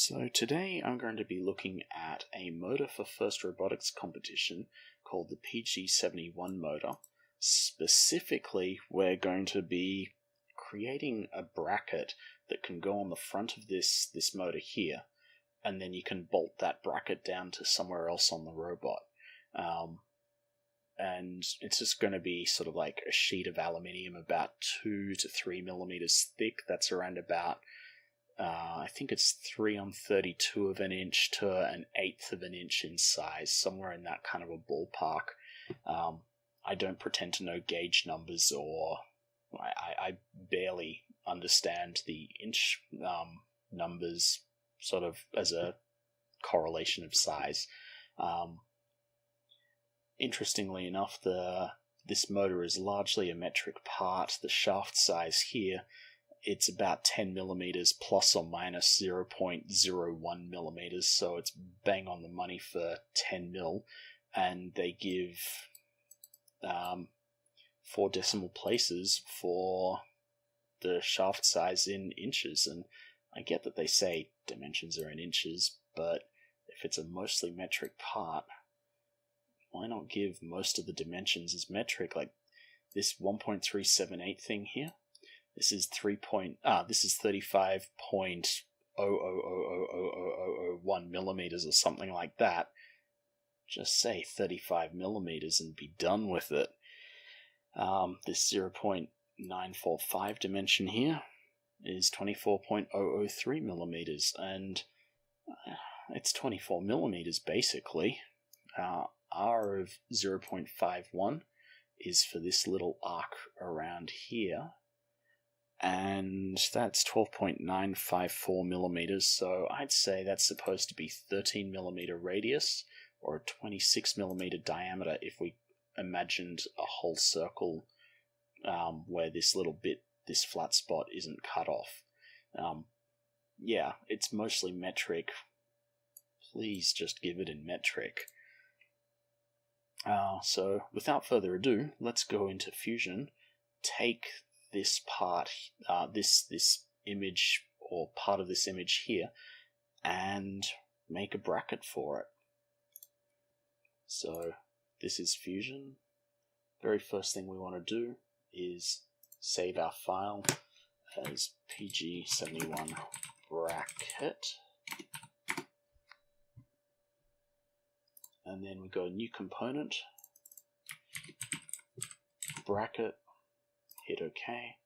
So today I'm going to be looking at a motor for FIRST Robotics Competition called the PG-71 motor. Specifically, we're going to be creating a bracket that can go on the front of this motor here, and then you can bolt that bracket down to somewhere else on the robot. And it's just going to be sort of like a sheet of aluminium about 2 to 3 millimeters thick. That's around about I think it's 3/32 of an inch to 1/8 of an inch in size, somewhere in that kind of a ballpark. I don't pretend to know gauge numbers, or I barely understand the inch numbers sort of as a correlation of size. Interestingly enough, this motor is largely a metric part. The shaft size here, it's about 10 millimeters plus or minus 0.01 millimeters, so it's bang on the money for 10 mil, and they give 4 decimal places for the shaft size in inches. And I get that they say dimensions are in inches, but if it's a mostly metric part, why not give most of the dimensions as metric? Like this 1.378 thing here, this is 35.0000001 millimeters or something like that. Just say 35 millimeters and be done with it. This 0.945 dimension here is 24.003 millimeters, and it's 24 millimeters basically. R of 0.51 is for this little arc around here, and that's 12.954 millimeters, so I'd say that's supposed to be 13 millimeter radius or a 26 millimeter diameter if we imagined a whole circle where this little bit, this flat spot, isn't cut off. Yeah, it's mostly metric. Please just give it in metric. So without further ado, let's go into Fusion, take this part, this image, or part of this image here, and make a bracket for it. So this is Fusion. Very first thing we want to do is save our file as PG-71 bracket, and then we go new component, bracket, hit OK.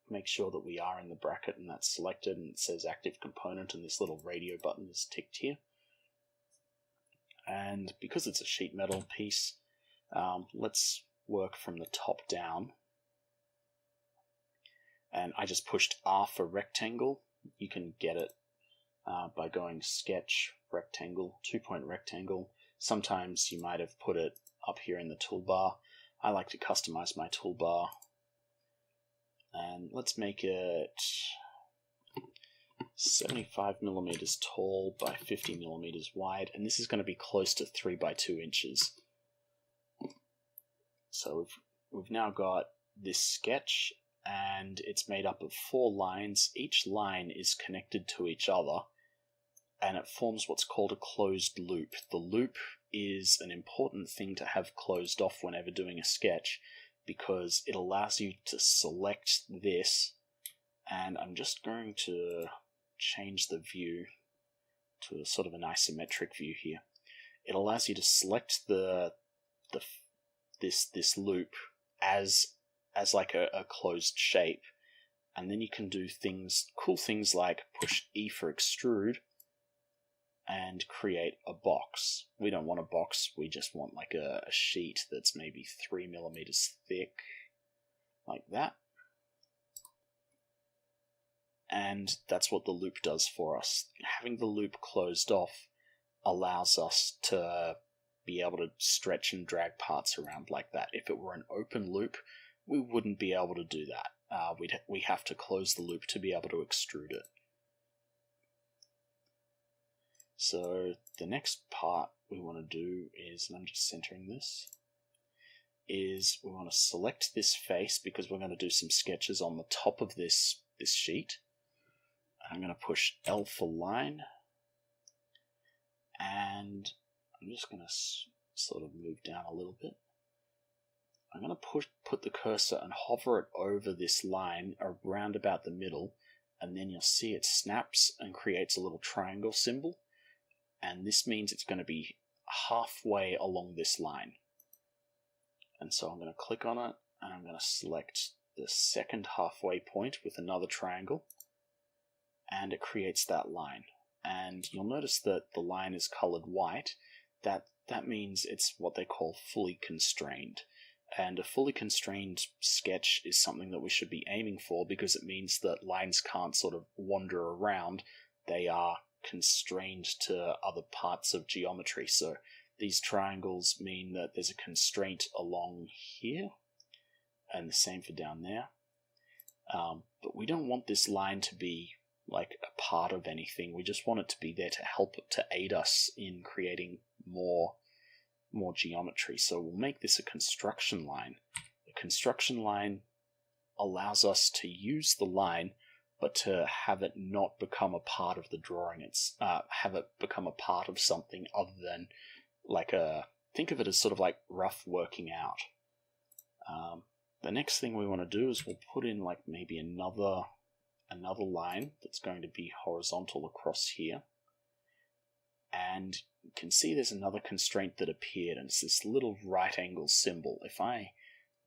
Make sure that we are in the bracket and that's selected and it says active component, and this little radio button is ticked here. And because it's a sheet metal piece, let's work from the top down. And I just pushed R for rectangle. You can get it by going sketch, rectangle, 2-point rectangle. Sometimes you might have put it up here in the toolbar. I like to customize my toolbar. And let's make it 75 millimeters tall by 50 millimeters wide, and this is going to be close to 3 by 2 inches. So we've now got this sketch, and it's made up of 4 lines. Each line is connected to each other, and it forms what's called a closed loop. The loop is an important thing to have closed off whenever doing a sketch, because it allows you to select this, and I'm just going to change the view to a sort of an isometric view here. It allows you to select this loop as like a closed shape, and then you can do cool things like push E for extrude and create a box. We don't want a box, we just want like a sheet that's maybe 3 millimeters thick, like that. And that's what the loop does for us. Having the loop closed off allows us to be able to stretch and drag parts around like that. If it were an open loop, we wouldn't be able to do that. We have to close the loop to be able to extrude it. So the next part we want to do is, and I'm just centering this, is we want to select this face because we're going to do some sketches on the top of this sheet. I'm going to push L for line, and I'm just going to sort of move down a little bit. I'm going to put the cursor and hover it over this line around about the middle, and then you'll see it snaps and creates a little triangle symbol, and this means it's going to be halfway along this line. And so I'm going to click on it, and I'm going to select the second halfway point with another triangle, and it creates that line. And you'll notice that the line is colored white. That means it's what they call fully constrained. And a fully constrained sketch is something that we should be aiming for, because it means that lines can't sort of wander around. They are constrained to other parts of geometry. So these triangles mean that there's a constraint along here, and the same for down there. But we don't want this line to be like a part of anything. We just want it to be there to help, to aid us in creating more geometry. So we'll make this a construction line. A construction line allows us to use the line, but to have it not become a part of the drawing. It's have it become a part of something other than like think of it as sort of like rough working out. The next thing we want to do is we'll put in like maybe another line that's going to be horizontal across here. And you can see there's another constraint that appeared, and it's this little right angle symbol. If I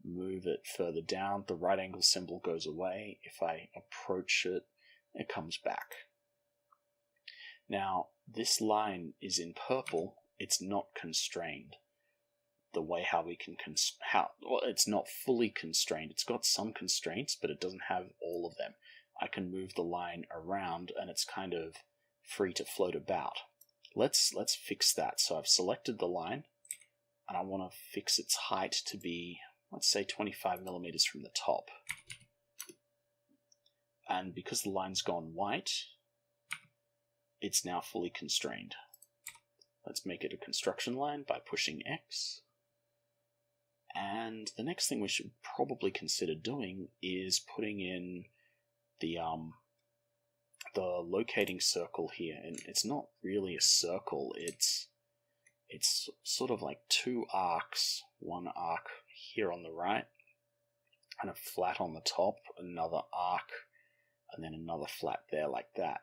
move it further down, the right angle symbol goes away. If I approach it, it comes back. Now, this line is in purple. It's not constrained. The way how we can well, it's not fully constrained. It's got some constraints, but it doesn't have all of them. I can move the line around, and it's kind of free to float about. Let's fix that. So I've selected the line, and I want to fix its height to be, let's say, 25 millimeters from the top. And because the line's gone white, it's now fully constrained. Let's make it a construction line by pushing X. And the next thing we should probably consider doing is putting in the locating circle here. And it's not really a circle, it's sort of like two arcs, one arc here on the right, and a flat on the top, another arc, and then another flat there like that.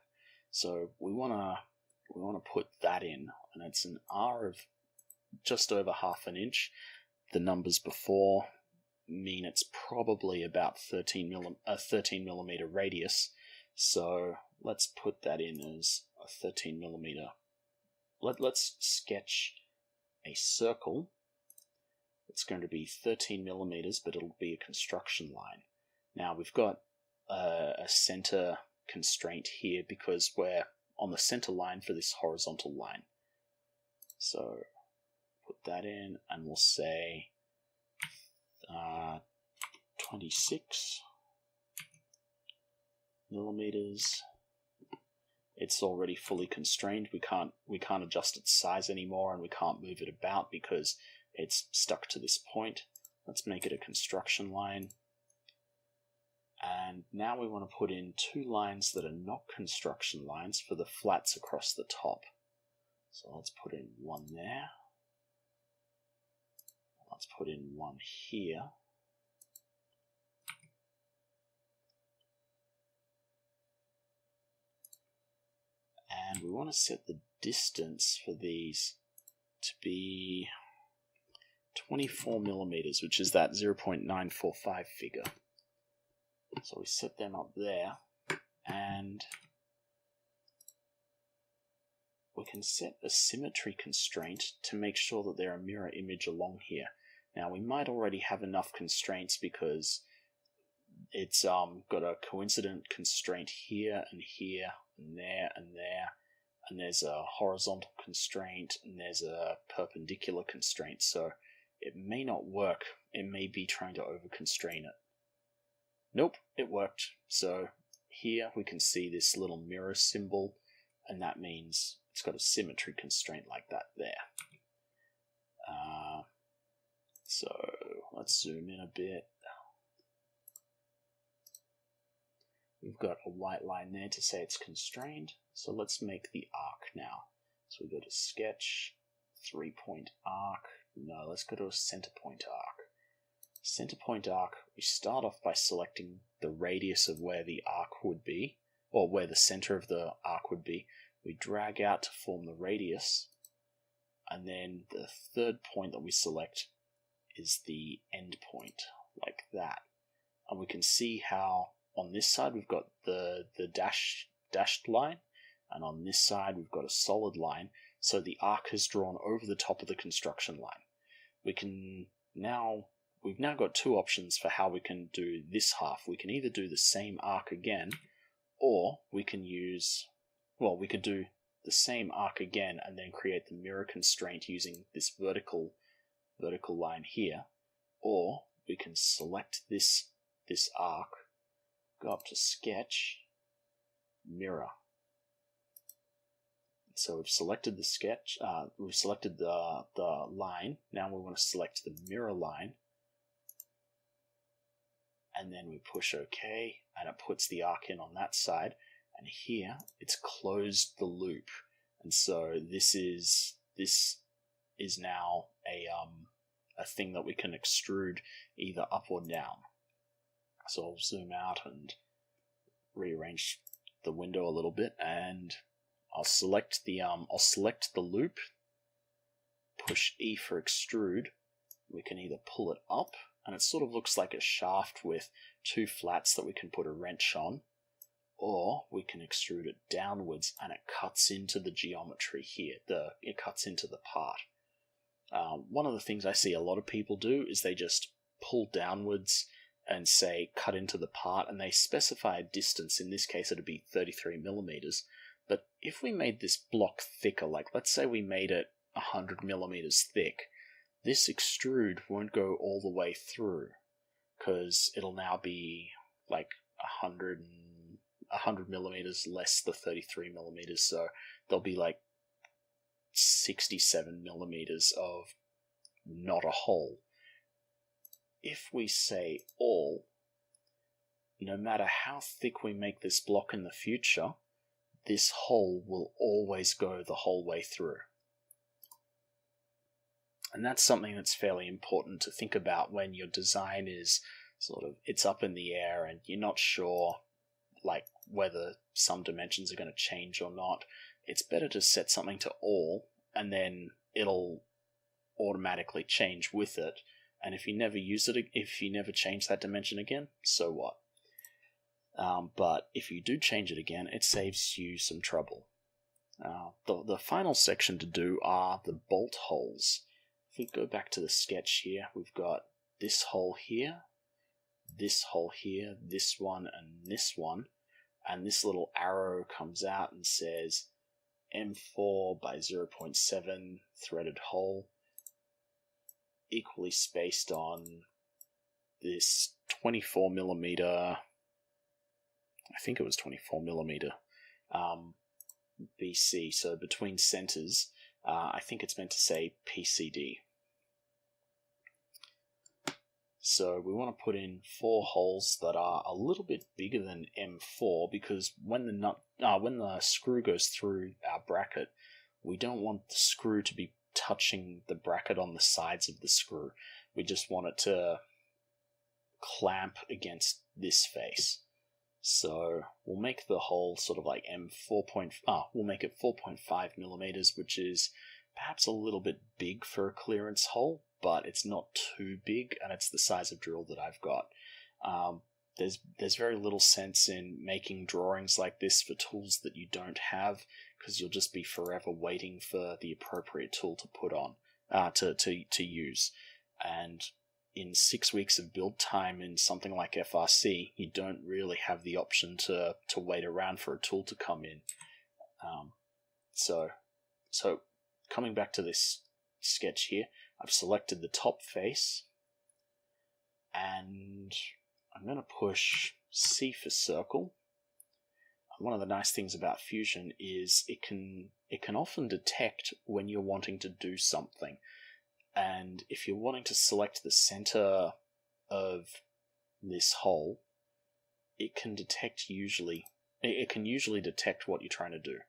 So we want to put that in, and it's an R of just over ½ an inch. The numbers before mean it's probably about 13 millimeter radius. So let's put that in as a 13 millimeter. Let's sketch a circle. It's going to be 13 millimeters, but it'll be a construction line. Now we've got a center constraint here because we're on the center line for this horizontal line. So put that in, and we'll say 26 millimeters. It's already fully constrained. We can't adjust its size anymore, and we can't move it about because it's stuck to this point. Let's make it a construction line. And now we want to put in two lines that are not construction lines for the flats across the top. So let's put in one there. Let's put in one here. And we want to set the distance for these to be 24 millimeters, which is that 0.945 figure. So we set them up there, and we can set a symmetry constraint to make sure that they're a mirror image along here. Now we might already have enough constraints because it's got a coincident constraint here and here and there and there, and there's a horizontal constraint and there's a perpendicular constraint, so it may not work. It may be trying to over constrain it. Nope, it worked. So here we can see this little mirror symbol, and that means it's got a symmetry constraint like that there. So let's zoom in a bit. We've got a white line there to say it's constrained. So let's make the arc now. So we go to sketch, 3-point arc. No, let's go to a center point arc. Center point arc, we start off by selecting the radius of where the arc would be, or where the center of the arc would be. We drag out to form the radius, and then the third point that we select is the end point, like that. And we can see how on this side we've got the dashed line, and on this side we've got a solid line, so the arc is drawn over the top of the construction line. We've now got two options for how we can do this half. We can either do the same arc again, or we could do the same arc again and then create the mirror constraint using this vertical line here, or we can select this arc, go up to sketch, mirror. So we've selected the sketch, we've selected the line. Now we want to select the mirror line, and then we push OK, and it puts the arc in on that side. And here it's closed the loop, and so this is now a thing that we can extrude either up or down. So I'll zoom out and rearrange the window a little bit, and I'll select the loop, push E for extrude. We can either pull it up, and it sort of looks like a shaft with two flats that we can put a wrench on, or we can extrude it downwards and it cuts into the geometry here. It cuts into the part. One of the things I see a lot of people do is they just pull downwards and say cut into the part, and they specify a distance. In this case it'd be 33 millimeters. But if we made this block thicker, like let's say we made it 100 millimeters thick, this extrude won't go all the way through, because it'll now be like 100 millimeters less the 33 millimeters, so there'll be like 67 millimeters of not a hole. If we say all, no matter how thick we make this block in the future, this hole will always go the whole way through. And that's something that's fairly important to think about when your design is it's up in the air and you're not sure like whether some dimensions are going to change or not. It's better to set something to all, and then it'll automatically change with it. And if you never use it, if you never change that dimension again, so what? But if you do change it again, it saves you some trouble. The final section to do are the bolt holes. If we go back to the sketch here, we've got this hole here, this one, and this one. And this little arrow comes out and says M4 by 0.7 threaded hole, equally spaced on this 24 millimeter, I think it was 24 millimeter BC, so between centers. I think it's meant to say PCD. So we want to put in 4 holes that are a little bit bigger than M4, because when the screw goes through our bracket, we don't want the screw to be touching the bracket on the sides of the screw. We just want it to clamp against this face. So we'll make the hole sort of like we'll make it 4.5 millimeters, which is perhaps a little bit big for a clearance hole, but it's not too big, and it's the size of drill that I've got. There's very little sense in making drawings like this for tools that you don't have, because you'll just be forever waiting for the appropriate tool to put on, to use. And in 6 weeks of build time in something like FRC, you don't really have the option to wait around for a tool to come in. So coming back to this sketch here, I've selected the top face, and I'm going to push C for circle. One of the nice things about Fusion is it can often detect when you're wanting to do something. And if you're wanting to select the center of this hole, it can usually detect what you're trying to do.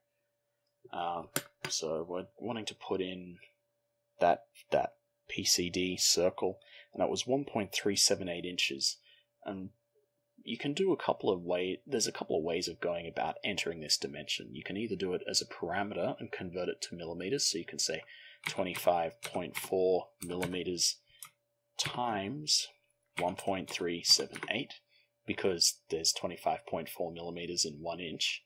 So we're wanting to put in that PCD circle, and that was 1.378 inches. And you can do there's a couple of ways of going about entering this dimension. You can either do it as a parameter and convert it to millimeters, so you can say 25.4 millimeters times 1.378, because there's 25.4 millimeters in 1 inch.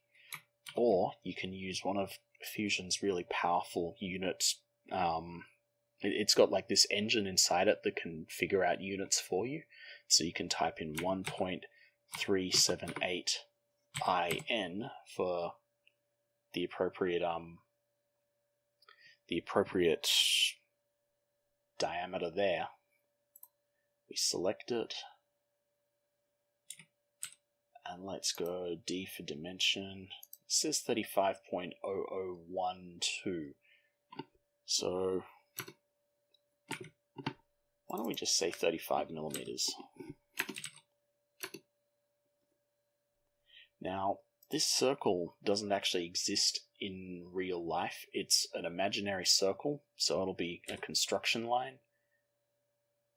Or you can use one of Fusion's really powerful units. It's got like this engine inside it that can figure out units for you. So you can type in 1.378 IN for the appropriate diameter there. We select it, and let's go D for dimension. It says 35.0012. So why don't we just say 35 millimeters? Now, this circle doesn't actually exist in real life. It's an imaginary circle, so it'll be a construction line.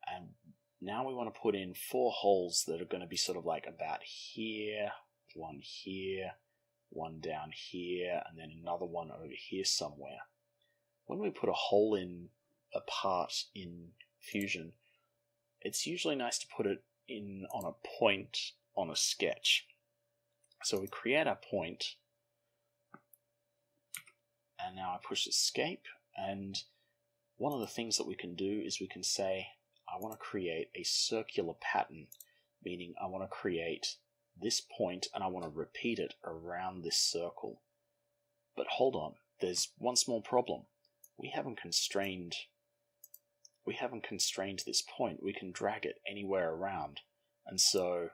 And now we want to put in 4 holes that are going to be sort of like about here, one down here, and then another one over here somewhere. When we put a hole in a part in Fusion, it's usually nice to put it in on a point on a sketch. So we create our point, and now I push escape, and one of the things that we can do is we can say, I want to create a circular pattern, meaning I want to create this point and I want to repeat it around this circle. But hold on, there's one small problem. We haven't constrained this point. We can drag it anywhere around, and so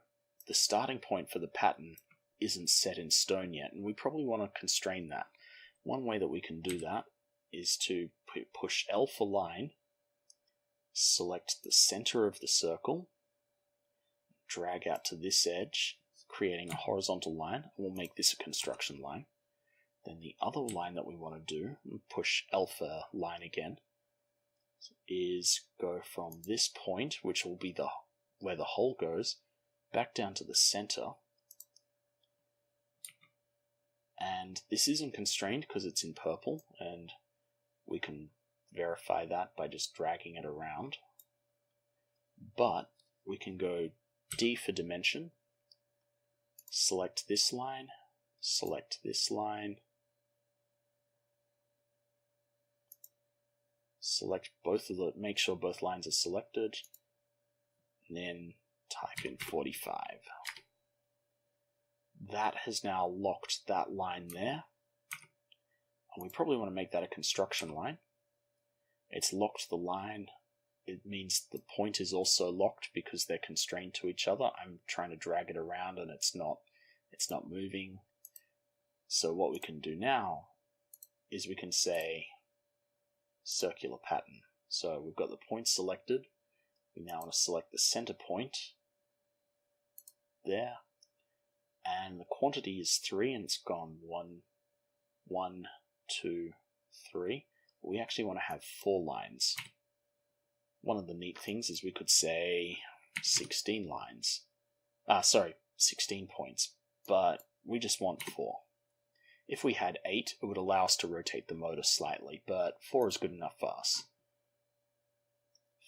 the starting point for the pattern isn't set in stone yet, and we probably want to constrain that. One way that we can do that is to push L for line, select the center of the circle, drag out to this edge, creating a horizontal line, and we'll make this a construction line. Then the other line that we want to do, and push L for line again, is go from this point, which will be where the hole goes, back down to the center. And this isn't constrained because it's in purple, and we can verify that by just dragging it around. But we can go D for dimension, select this line, select this line, select both of the, make sure both lines are selected, and then type in 45. That has now locked that line there, and we probably want to make that a construction line. It's locked the line. It means the point is also locked because they're constrained to each other. I'm trying to drag it around and it's not moving. So what we can do now is we can say circular pattern. So we've got the point selected. We now want to select the center point there, and the quantity is 3, and it's gone 1, 2, 3. We actually want to have 4 lines. One of the neat things is we could say 16 lines. 16 points, but we just want 4. If we had 8, it would allow us to rotate the motor slightly, but 4 is good enough for us.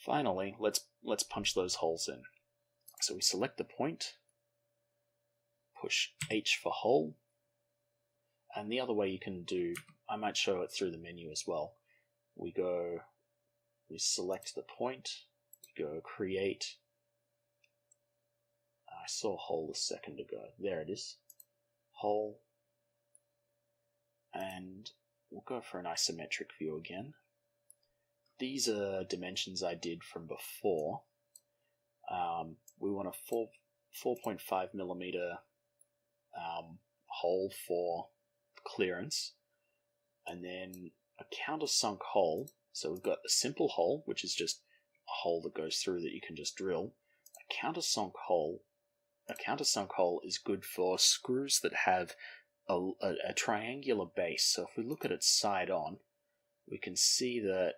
Finally, let's punch those holes in. So we select the point, push H for hole, and the other way you can do, I might show it through the menu as well. We select the point, we go create. I saw hole a second ago. There it is. Hole. And we'll go for an isometric view again. These are dimensions I did from before. We want a 4.5 millimeter hole for clearance, and then a countersunk hole. So we've got a simple hole, which is just a hole that goes through that you can just drill. A countersunk hole a countersunk hole is good for screws that have a triangular base. So if we look at it side on, we can see that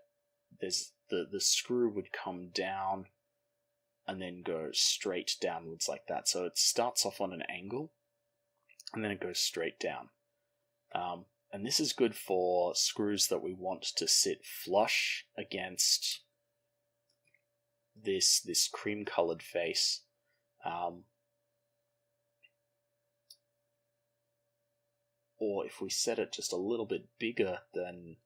there's the screw would come down and then go straight downwards like that. So it starts off on an angle and then it goes straight down. And this is good for screws that we want to sit flush against this cream colored face. Or if we set it just a little bit bigger than,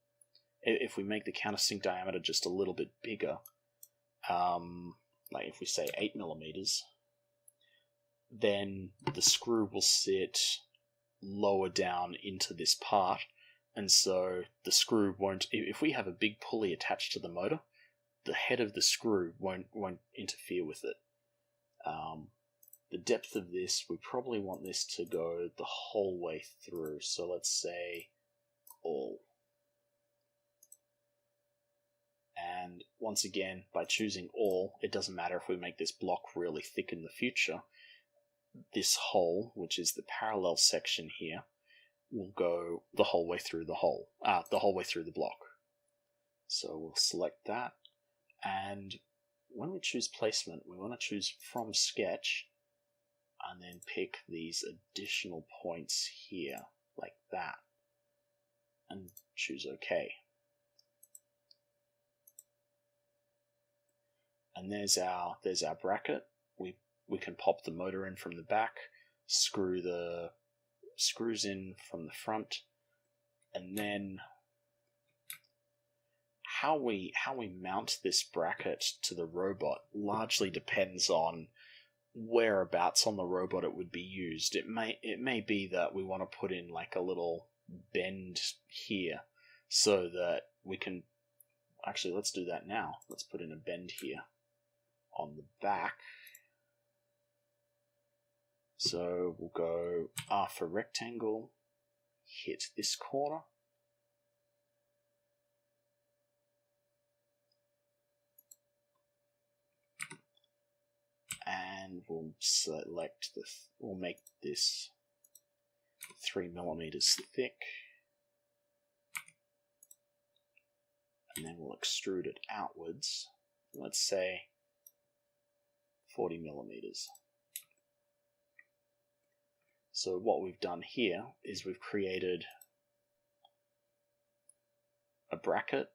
if we make the countersink diameter just a little bit bigger, like if we say 8 millimeters, then the screw will sit lower down into this part, and so the screw won't, if we have a big pulley attached to the motor, the head of the screw won't interfere with it. The depth of this, we probably want this to go the whole way through, so let's say all. And once again, by choosing all, it doesn't matter if we make this block really thick in the future. This hole, which is the parallel section here, will go the whole way through the hole, the whole way through the block. So we'll select that, and when we choose placement, we want to choose from sketch, and then pick these additional points here, like that, and choose OK. And there's our bracket. We can pop the motor in from the back, screw the screws in from the front, and then how we mount this bracket to the robot largely depends on whereabouts on the robot it would be used. It may be that we want to put in like a little bend here so that we can, actually let's do that now. Let's put in a bend here on the back. So we'll go R for rectangle, hit this corner, and we'll select we'll make this 3 millimeters thick, and then we'll extrude it outwards, let's say 40 millimeters. So what we've done here is we've created a bracket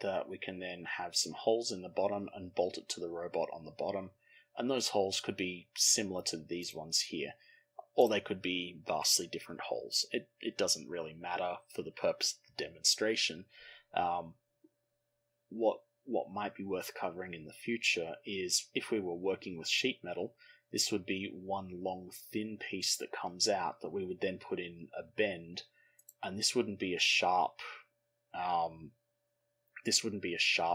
that we can then have some holes in the bottom and bolt it to the robot on the bottom, and those holes could be similar to these ones here, or they could be vastly different holes. It doesn't really matter for the purpose of the demonstration. What might be worth covering in the future is if we were working with sheet metal, this would be one long thin piece that comes out that we would then put in a bend, and this wouldn't be a sharp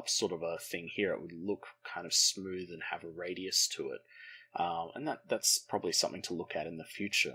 sort of a thing here. It would look kind of smooth and have a radius to it, and that's probably something to look at in the future.